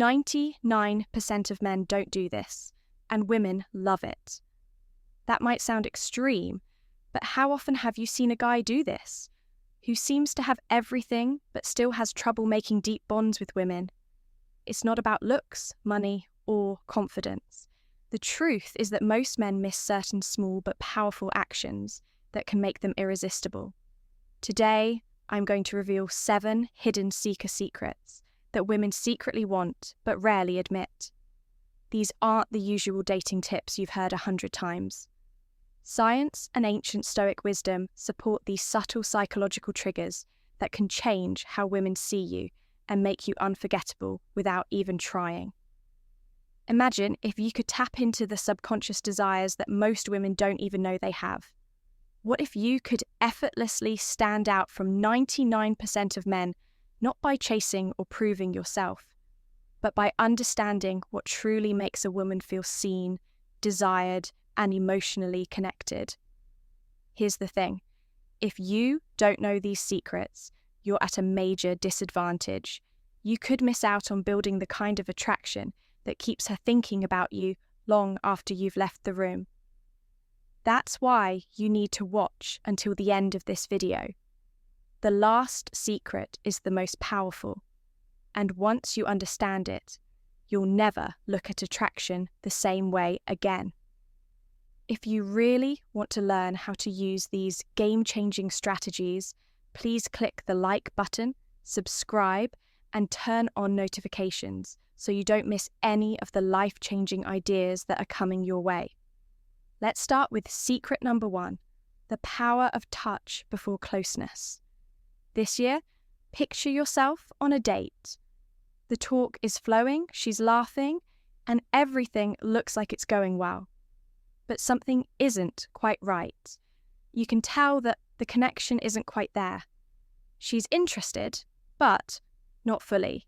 99% of men don't do this, and women love it. That might sound extreme, but how often have you seen a guy do this, who seems to have everything but still has trouble making deep bonds with women? It's not about looks, money, or confidence. The truth is that most men miss certain small but powerful actions that can make them irresistible. Today, I'm going to reveal 7 hidden seeker secrets that women secretly want but rarely admit. These aren't the usual dating tips you've heard 100 times. Science and ancient Stoic wisdom support these subtle psychological triggers that can change how women see you and make you unforgettable without even trying. Imagine if you could tap into the subconscious desires that most women don't even know they have. What if you could effortlessly stand out from 99% of men, not by chasing or proving yourself, but by understanding what truly makes a woman feel seen, desired, and emotionally connected? Here's the thing. If you don't know these secrets, you're at a major disadvantage. You could miss out on building the kind of attraction that keeps her thinking about you long after you've left the room. That's why you need to watch until the end of this video. The last secret is the most powerful, and once you understand it, you'll never look at attraction the same way again. If you really want to learn how to use these game-changing strategies, please click the like button, subscribe, and turn on notifications so you don't miss any of the life-changing ideas that are coming your way. Let's start with secret number 1, the power of touch before closeness. This year, picture yourself on a date. The talk is flowing, she's laughing, and everything looks like it's going well. But something isn't quite right. You can tell that the connection isn't quite there. She's interested, but not fully.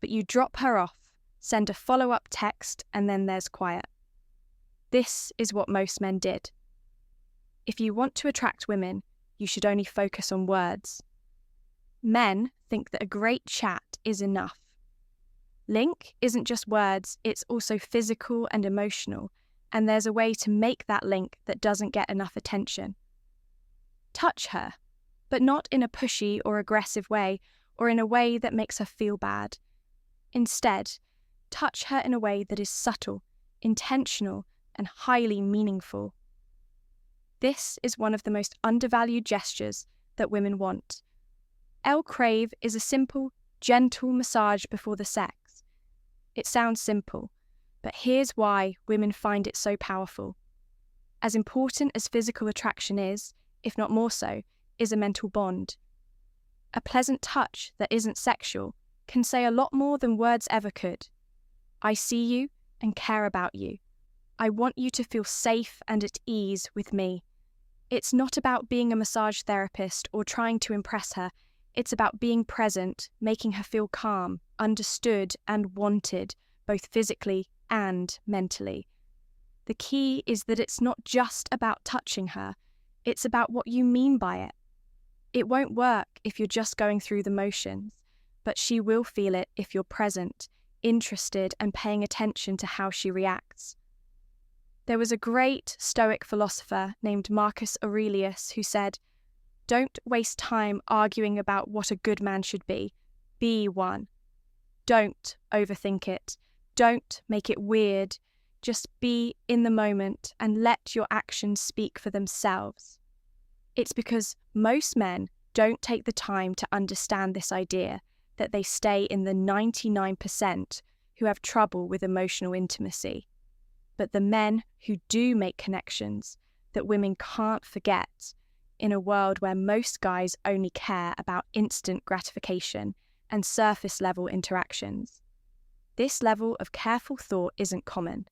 But you drop her off, send a follow-up text, and then there's quiet. This is what most men did. If you want to attract women, you should only focus on words. Men think that a great chat is enough. Link isn't just words, it's also physical and emotional, and there's a way to make that link that doesn't get enough attention. Touch her, but not in a pushy or aggressive way, or in a way that makes her feel bad. Instead, touch her in a way that is subtle, intentional, and highly meaningful. This is one of the most undervalued gestures that women want. Crave is a simple, gentle massage before the sex. It sounds simple, but here's why women find it so powerful. As important as physical attraction is, if not more so, is a mental bond. A pleasant touch that isn't sexual can say a lot more than words ever could. I see you and care about you. I want you to feel safe and at ease with me. It's not about being a massage therapist or trying to impress her. It's about being present, making her feel calm, understood, and wanted, both physically and mentally. The key is that it's not just about touching her, it's about what you mean by it. It won't work if you're just going through the motions, but she will feel it if you're present, interested, and paying attention to how she reacts. There was a great Stoic philosopher named Marcus Aurelius who said, "Don't waste time arguing about what a good man should be one. Don't overthink it. Don't make it weird. Just be in the moment and let your actions speak for themselves." It's because most men don't take the time to understand this idea that they stay in the 99% who have trouble with emotional intimacy. But the men who do make connections that women can't forget, in a world where most guys only care about instant gratification and surface-level interactions. This level of careful thought isn't common,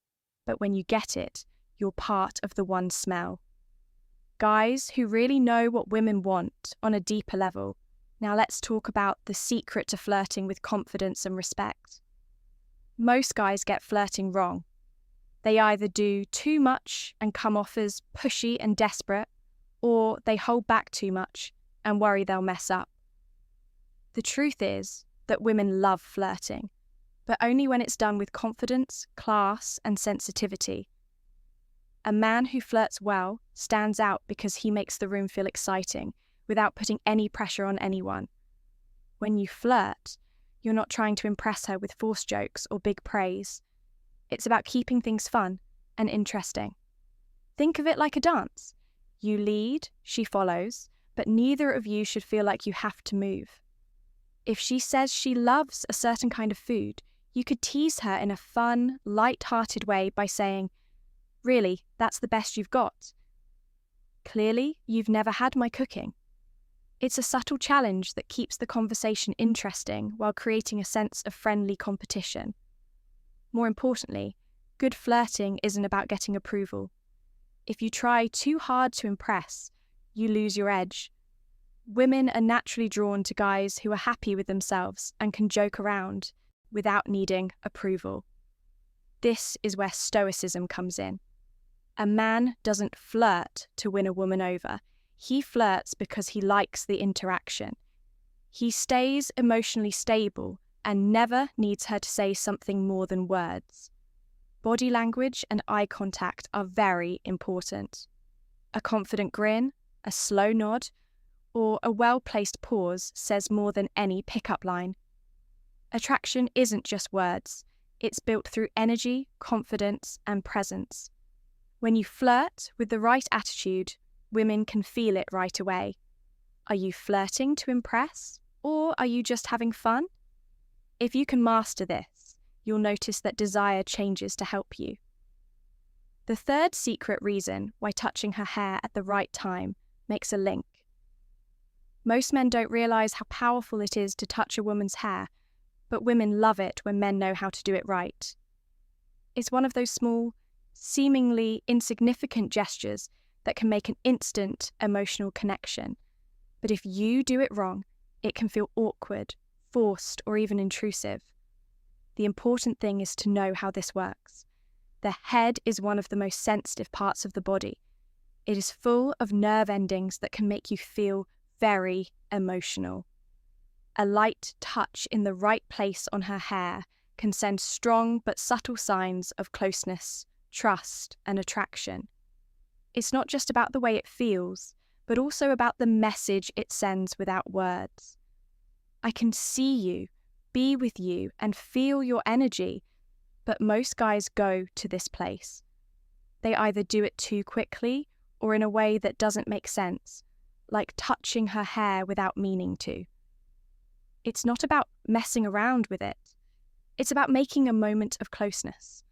but when you get it, you're part of the one smell. Guys who really know what women want on a deeper level. Now let's talk about the secret to flirting with confidence and respect. Most guys get flirting wrong. They either do too much and come off as pushy and desperate, or they hold back too much and worry they'll mess up. The truth is that women love flirting. but only when it's done with confidence, class, and sensitivity. A man who flirts well stands out because he makes the room feel exciting without putting any pressure on anyone. When you flirt, you're not trying to impress her with forced jokes or big praise. It's about keeping things fun and interesting. Think of it like a dance. You lead, she follows, but neither of you should feel like you have to move. If she says she loves a certain kind of food, you could tease her in a fun, light-hearted way by saying, "Really, that's the best you've got. Clearly, you've never had my cooking." It's a subtle challenge that keeps the conversation interesting while creating a sense of friendly competition. More importantly, good flirting isn't about getting approval. If you try too hard to impress, you lose your edge. Women are naturally drawn to guys who are happy with themselves and can joke around without needing approval. This is where Stoicism comes in. A man doesn't flirt to win a woman over. He flirts because he likes the interaction. He stays emotionally stable and never needs her to say something more than words. Body language and eye contact are very important. A confident grin, a slow nod, or a well-placed pause says more than any pickup line. Attraction isn't just words. It's built through energy, confidence, and presence. When you flirt with the right attitude, women can feel it right away. Are you flirting to impress, or are you just having fun? If you can master this, you'll notice that desire changes to help you. The third secret reason why touching her hair at the right time makes a link. Most men don't realize how powerful it is to touch a woman's hair, but women love it when men know how to do it right. It's one of those small, seemingly insignificant gestures that can make an instant emotional connection. But if you do it wrong, it can feel awkward, forced, or even intrusive. The important thing is to know how this works. The head is one of the most sensitive parts of the body. It is full of nerve endings that can make you feel very emotional. A light touch in the right place on her hair can send strong but subtle signs of closeness, trust, and attraction. It's not just about the way it feels, but also about the message it sends without words. I can see you, be with you, and feel your energy, but most guys go to this place. They either do it too quickly or in a way that doesn't make sense, like touching her hair without meaning to. It's not about messing around with it. It's about making a moment of closeness.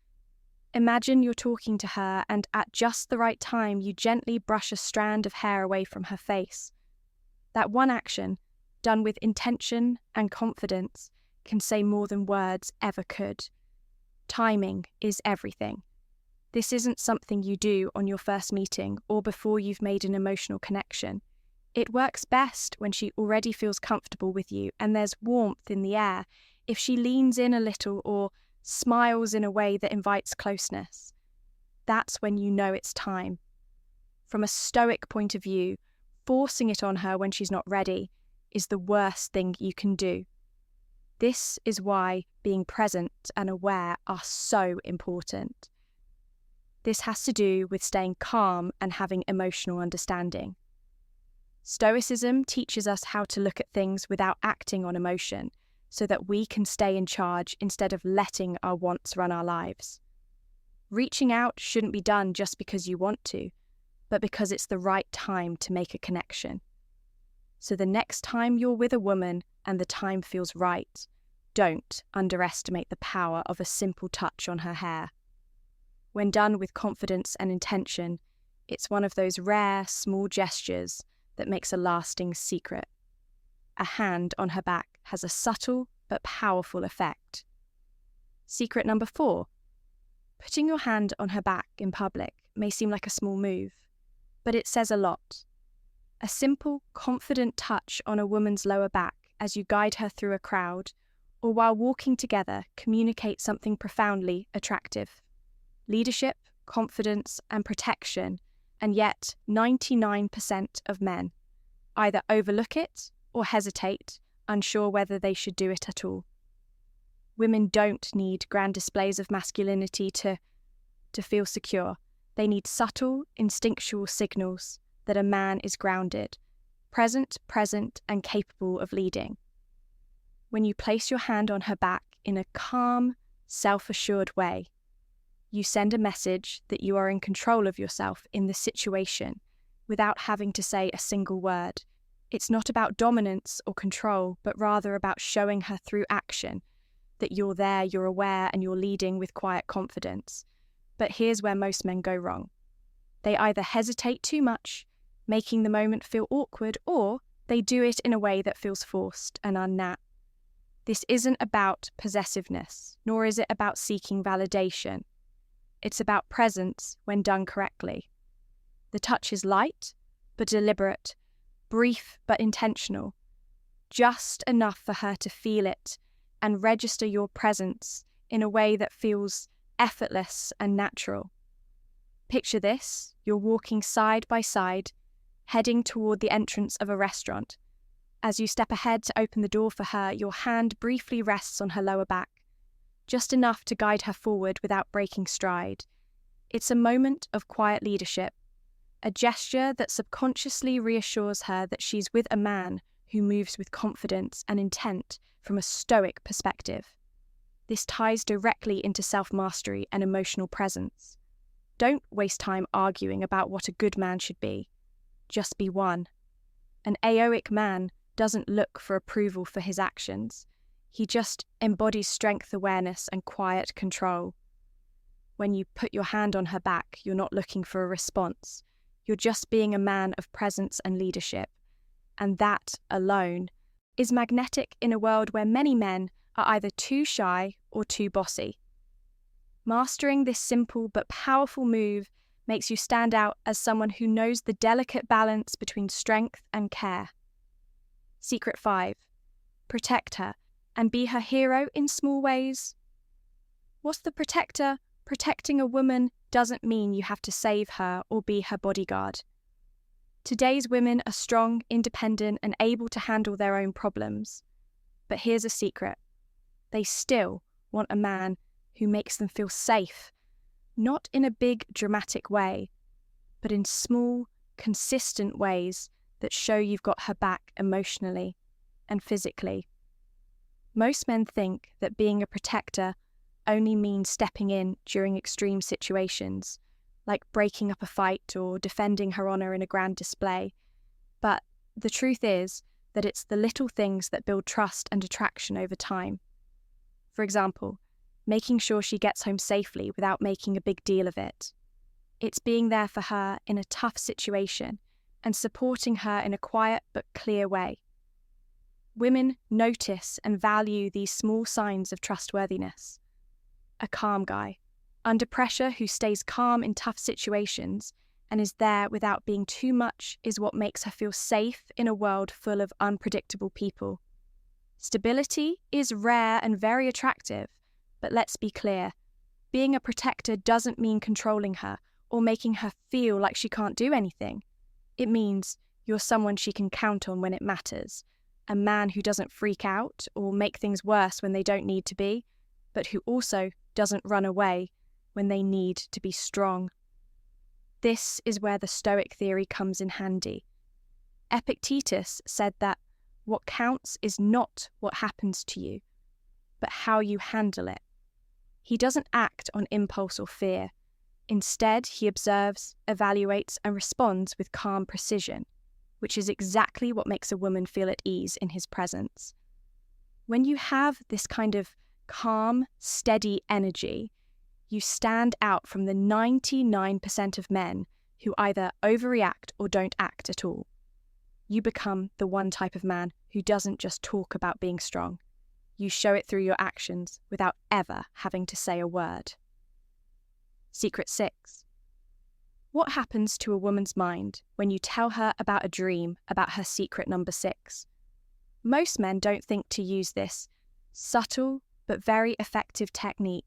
Imagine you're talking to her and at just the right time you gently brush a strand of hair away from her face. That one action, done with intention and confidence, can say more than words ever could. Timing is everything. This isn't something you do on your first meeting or before you've made an emotional connection. It works best when she already feels comfortable with you and there's warmth in the air, if she leans in a little or smiles in a way that invites closeness. That's when you know it's time. From a Stoic point of view, forcing it on her when she's not ready is the worst thing you can do. This is why being present and aware are so important. This has to do with staying calm and having emotional understanding. Stoicism teaches us how to look at things without acting on emotion, so that we can stay in charge instead of letting our wants run our lives. Reaching out shouldn't be done just because you want to, but because it's the right time to make a connection. So the next time you're with a woman and the time feels right, don't underestimate the power of a simple touch on her hair. When done with confidence and intention, it's one of those rare, small gestures that makes a lasting secret. A hand on her back has a subtle but powerful effect. Secret number 4. Putting your hand on her back in public may seem like a small move, but it says a lot. A simple, confident touch on a woman's lower back as you guide her through a crowd, or while walking together, communicates something profoundly attractive. Leadership, confidence, and protection, and yet 99% of men either overlook it or hesitate, unsure whether they should do it at all. Women don't need grand displays of masculinity to feel secure. They need subtle, instinctual signals that a man is grounded, present, and capable of leading. When you place your hand on her back in a calm, self-assured way, you send a message that you are in control of yourself in the situation without having to say a single word. It's not about dominance or control, but rather about showing her through action that you're there, you're aware, and you're leading with quiet confidence. But here's where most men go wrong. They either hesitate too much, making the moment feel awkward, or they do it in a way that feels forced and unnat. This isn't about possessiveness, nor is it about seeking validation. It's about presence when done correctly. The touch is light, but deliberate, brief but intentional, just enough for her to feel it and register your presence in a way that feels effortless and natural. Picture this: you're walking side by side, heading toward the entrance of a restaurant. As you step ahead to open the door for her, your hand briefly rests on her lower back, just enough to guide her forward without breaking stride. It's a moment of quiet leadership, a gesture that subconsciously reassures her that she's with a man who moves with confidence and intent from a Stoic perspective. This ties directly into self-mastery and emotional presence. Don't waste time arguing about what a good man should be. Just be one. An Aoic man doesn't look for approval for his actions. He just embodies strength, awareness, and quiet control. When you put your hand on her back, you're not looking for a response. You're just being a man of presence and leadership. And that, alone, is magnetic in a world where many men are either too shy or too bossy. Mastering this simple but powerful move makes you stand out as someone who knows the delicate balance between strength and care. Secret 5. Protect her and be her hero in small ways. What's the protector? Protecting a woman doesn't mean you have to save her or be her bodyguard. Today's women are strong, independent, and able to handle their own problems. But here's a secret. They still want a man who makes them feel safe, not in a big, dramatic way, but in small, consistent ways that show you've got her back emotionally and physically. Most men think that being a protector only means stepping in during extreme situations, like breaking up a fight or defending her honor in a grand display. But the truth is that it's the little things that build trust and attraction over time. For example, making sure she gets home safely without making a big deal of it. It's being there for her in a tough situation and supporting her in a quiet but clear way. Women notice and value these small signs of trustworthiness. A calm guy, under pressure, who stays calm in tough situations and is there without being too much, is what makes her feel safe in a world full of unpredictable people. Stability is rare and very attractive, but let's be clear, being a protector doesn't mean controlling her or making her feel like she can't do anything. It means you're someone she can count on when it matters, a man who doesn't freak out or make things worse when they don't need to be, but who also doesn't run away when they need to be strong. This is where the Stoic theory comes in handy. Epictetus said that what counts is not what happens to you, but how you handle it. He doesn't act on impulse or fear. Instead, he observes, evaluates, and responds with calm precision, which is exactly what makes a woman feel at ease in his presence. When you have this kind of calm, steady energy, you stand out from the 99% of men who either overreact or don't act at all. You become the one type of man who doesn't just talk about being strong. You show it through your actions without ever having to say a word. Secret 6. What happens to a woman's mind when you tell her about a dream about her secret number 6? Most men don't think to use this subtle but very effective technique,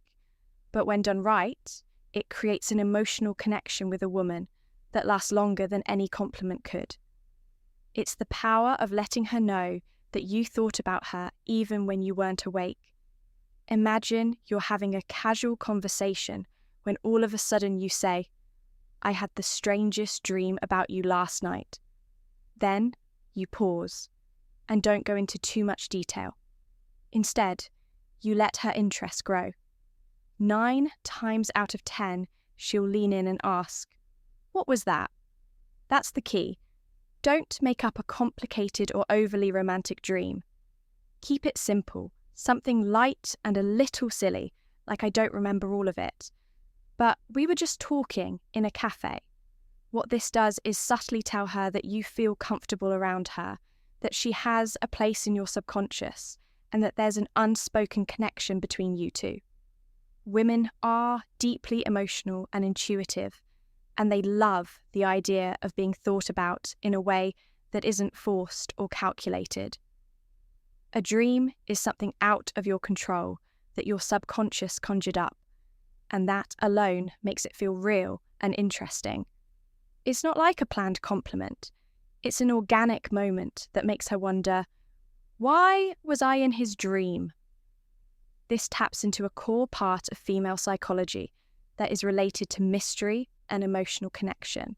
but when done right, it creates an emotional connection with a woman that lasts longer than any compliment could. It's the power of letting her know that you thought about her even when you weren't awake. Imagine you're having a casual conversation when all of a sudden you say, "I had the strangest dream about you last night." Then you pause and don't go into too much detail. Instead, you let her interest grow. 9 times out of 10, she'll lean in and ask, "What was that?" That's the key. Don't make up a complicated or overly romantic dream. Keep it simple, something light and a little silly, like "I don't remember all of it, but we were just talking in a cafe." What this does is subtly tell her that you feel comfortable around her, that she has a place in your subconscious, and that there's an unspoken connection between you two. Women are deeply emotional and intuitive, and they love the idea of being thought about in a way that isn't forced or calculated. A dream is something out of your control that your subconscious conjured up, and that alone makes it feel real and interesting. It's not like a planned compliment. It's an organic moment that makes her wonder, "Why was I in his dream?" This taps into a core part of female psychology that is related to mystery and emotional connection.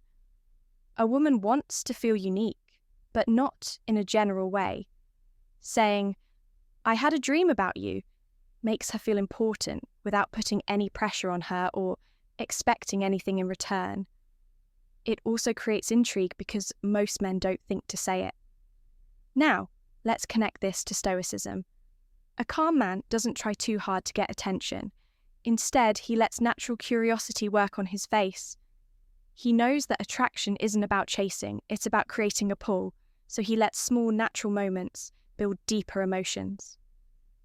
A woman wants to feel unique, but not in a general way. Saying, "I had a dream about you," makes her feel important without putting any pressure on her or expecting anything in return. It also creates intrigue because most men don't think to say it. Now, let's connect this to Stoicism. A calm man doesn't try too hard to get attention. Instead, he lets natural curiosity work on his face. He knows that attraction isn't about chasing, it's about creating a pull, so he lets small natural moments build deeper emotions.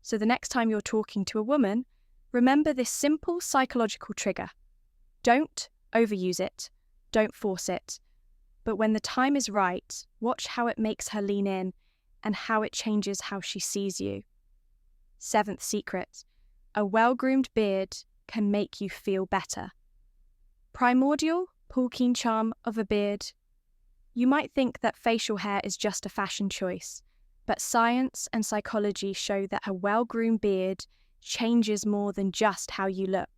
So the next time you're talking to a woman, remember this simple psychological trigger. Don't overuse it, don't force it, but when the time is right, watch how it makes her lean in and how it changes how she sees you. 7th secret, a well-groomed beard can make you feel better. Primordial Pulkine charm of a beard. You might think that facial hair is just a fashion choice, but science and psychology show that a well-groomed beard changes more than just how you look.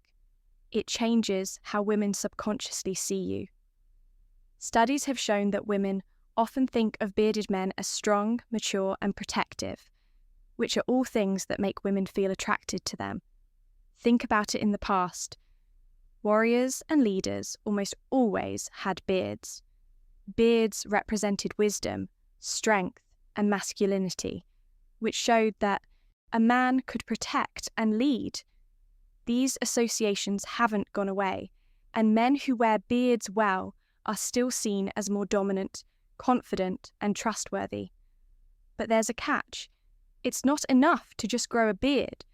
It changes how women subconsciously see you. Studies have shown that women often think of bearded men as strong, mature, and protective, which are all things that make women feel attracted to them. Think about it in the past. Warriors and leaders almost always had beards. Beards represented wisdom, strength, and masculinity, which showed that a man could protect and lead. These associations haven't gone away, and men who wear beards well are still seen as more dominant, confident, and trustworthy. But there's a catch. It's not enough to just grow a beard.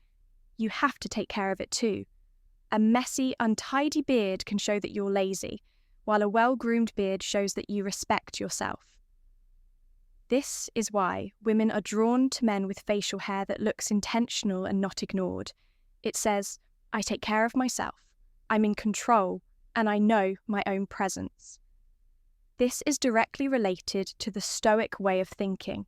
You have to take care of it too. A messy, untidy beard can show that you're lazy, while a well-groomed beard shows that you respect yourself. This is why women are drawn to men with facial hair that looks intentional and not ignored. It says, "I take care of myself, I'm in control, and I know my own presence." This is directly related to the Stoic way of thinking.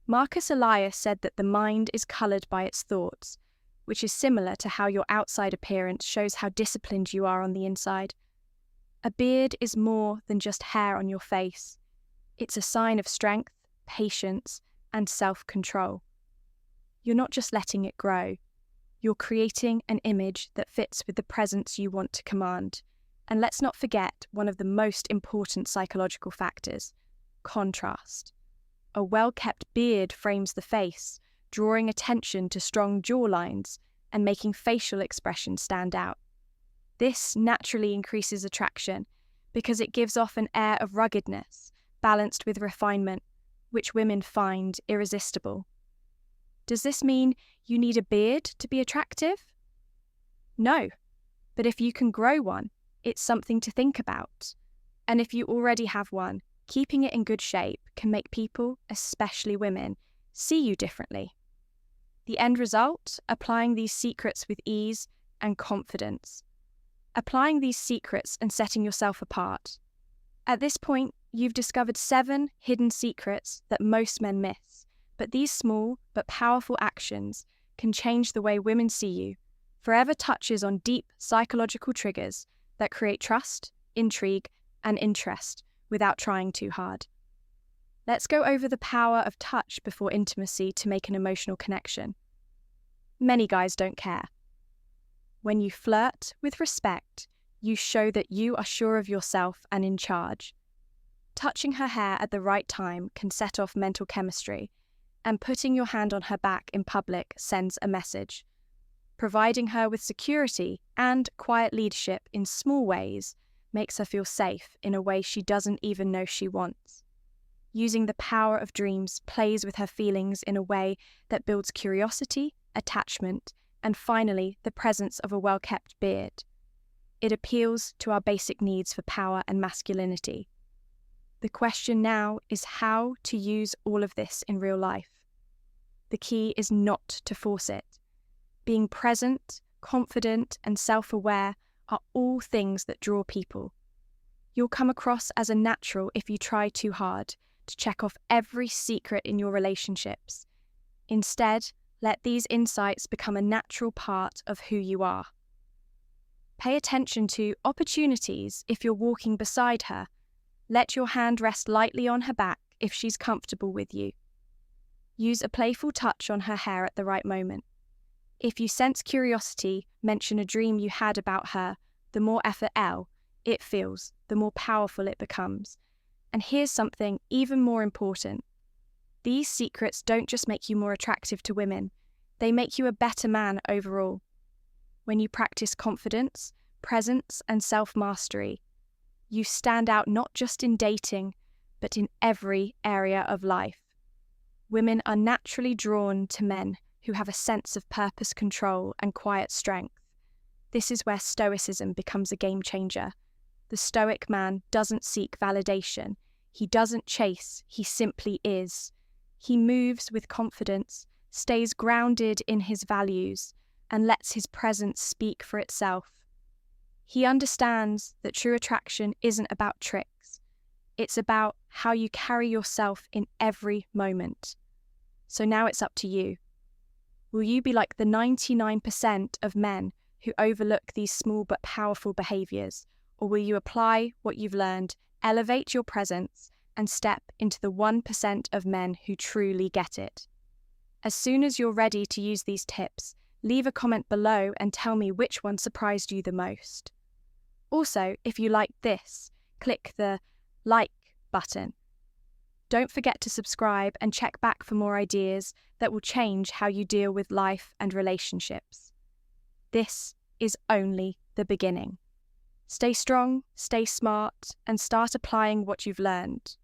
Marcus Aurelius said that the mind is coloured by its thoughts, which is similar to how your outside appearance shows how disciplined you are on the inside. A beard is more than just hair on your face. It's a sign of strength, patience, and self-control. You're not just letting it grow. You're creating an image that fits with the presence you want to command. And let's not forget one of the most important psychological factors, contrast. A well-kept beard frames the face, drawing attention to strong jawlines and making facial expressions stand out. This naturally increases attraction because it gives off an air of ruggedness, balanced with refinement, which women find irresistible. Does this mean you need a beard to be attractive? No, but if you can grow one, it's something to think about. And if you already have one, keeping it in good shape can make people, especially women, see you differently. The end result? Applying these secrets with ease and confidence. Applying these secrets and setting yourself apart. At this point, you've discovered 7 hidden secrets that most men miss, but these small but powerful actions can change the way women see you. Forever touches on deep psychological triggers that create trust, intrigue, and interest without trying too hard. Let's go over the power of touch before intimacy to make an emotional connection. Many guys don't care. When you flirt with respect, you show that you are sure of yourself and in charge. Touching her hair at the right time can set off mental chemistry, and putting your hand on her back in public sends a message. Providing her with security and quiet leadership in small ways makes her feel safe in a way she doesn't even know she wants. Using the power of dreams plays with her feelings in a way that builds curiosity, attachment, and finally, the presence of a well-kept beard. It appeals to our basic needs for power and masculinity. The question now is how to use all of this in real life. The key is not to force it. Being present, confident, and self-aware are all things that draw people. You'll come across as a natural if you try too hard to check off every secret in your relationships. Instead, let these insights become a natural part of who you are. Pay attention to opportunities if you're walking beside her. Let your hand rest lightly on her back if she's comfortable with you. Use a playful touch on her hair at the right moment. If you sense curiosity, mention a dream you had about her. The more effort it feels, the more powerful it becomes. And here's something even more important. These secrets don't just make you more attractive to women, they make you a better man overall. When you practice confidence, presence, and self-mastery, you stand out not just in dating, but in every area of life. Women are naturally drawn to men who have a sense of purpose, control, and quiet strength. This is where Stoicism becomes a game changer. The Stoic man doesn't seek validation. He doesn't chase, he simply is. He moves with confidence, stays grounded in his values, and lets his presence speak for itself. He understands that true attraction isn't about tricks. It's about how you carry yourself in every moment. So now it's up to you. Will you be like the 99% of men who overlook these small but powerful behaviors, or will you apply what you've learned, elevate your presence, and step into the 1% of men who truly get it? As soon as you're ready to use these tips, leave a comment below and tell me which one surprised you the most. Also, if you liked this, click the like button. Don't forget to subscribe and check back for more ideas that will change how you deal with life and relationships. This is only the beginning. Stay strong, stay smart, and start applying what you've learned.